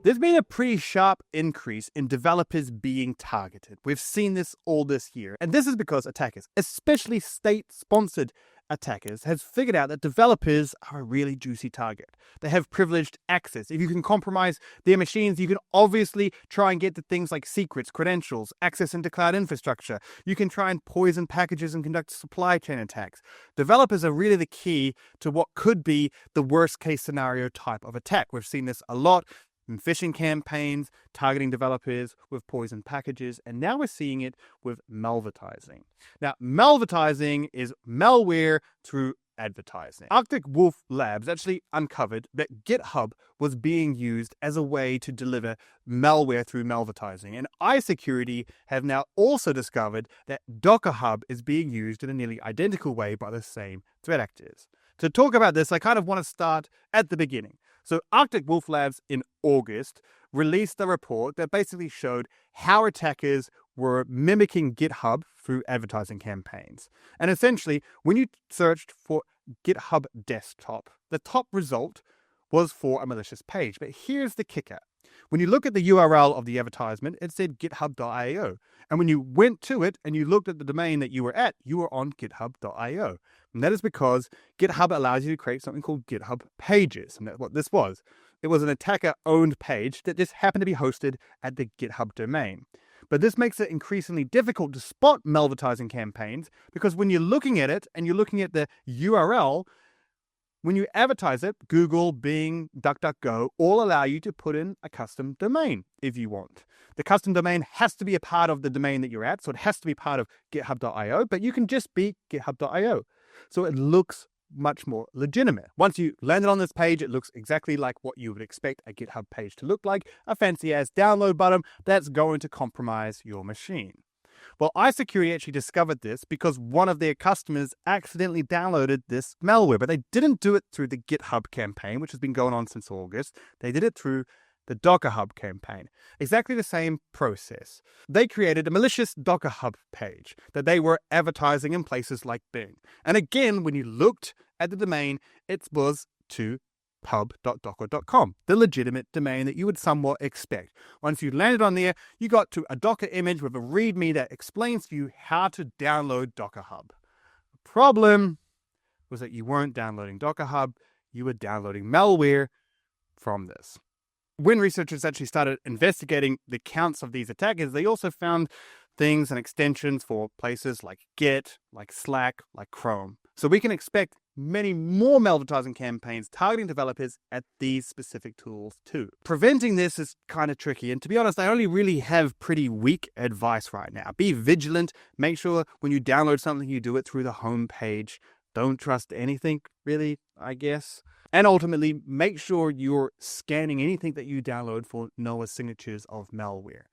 There's been a pretty sharp increase in developers being targeted. We've seen this all this year. And this is because attackers, especially state-sponsored attackers, have figured out that developers are a really juicy target. They have privileged access. If you can compromise their machines, you can obviously try and get to things like secrets, credentials, access into cloud infrastructure. You can try and poison packages and conduct supply chain attacks. Developers are really the key to what could be the worst-case scenario type of attack. We've seen this a lot in phishing campaigns, targeting developers with poison packages, and now we're seeing it with malvertising. Now, malvertising is malware through advertising. Arctic Wolf Labs actually uncovered that GitHub was being used as a way to deliver malware through malvertising, and EyeSecurity have now also discovered that Docker Hub is being used in a nearly identical way by the same threat actors. To talk about this, I kind of want to start at the beginning. So Arctic Wolf Labs in August released a report that basically showed how attackers were mimicking GitHub through advertising campaigns. And essentially, when you searched for GitHub desktop, the top result was for a malicious page. But here's the kicker. When you look at the URL of the advertisement, it said github.io. And when you went to it and you looked at the domain that you were at, you were on github.io. And that is because GitHub allows you to create something called GitHub pages. And that's what this was. It was an attacker-owned page that just happened to be hosted at the GitHub domain. But this makes it increasingly difficult to spot malvertising campaigns because when you're looking at it and you're looking at the URL, when you advertise it, Google, Bing, DuckDuckGo all allow you to put in a custom domain if you want. The custom domain has to be a part of the domain that you're at, so it has to be part of github.io, but you can just be github.io. So it looks much more legitimate. Once you landed on this page, it looks exactly like what you would expect a GitHub page to look like, a fancy-ass download button that's going to compromise your machine. Well, EyeSecurity actually discovered this because one of their customers accidentally downloaded this malware, but they didn't do it through the GitHub campaign, which has been going on since August. They did it through the Docker Hub campaign. Exactly the same process. They created a malicious Docker Hub page that they were advertising in places like Bing. And again, when you looked at the domain, it was to pub.docker.com, the legitimate domain that you would somewhat expect. Once you landed on there, you got to a Docker image with a README that explains to you how to download Docker Hub. The problem was that you weren't downloading Docker Hub, you were downloading malware from this. When researchers actually started investigating the counts of these attackers, they also found things and extensions for places like Git, like Slack, like Chrome. So we can expect many more malvertising campaigns targeting developers at these specific tools too. Preventing this is kind of tricky, and to be honest, I only really have pretty weak advice right now. Be vigilant. Make sure when you download something, you do it through the home page. Don't trust anything, really, I guess. And ultimately, make sure you're scanning anything that you download for known signatures of malware.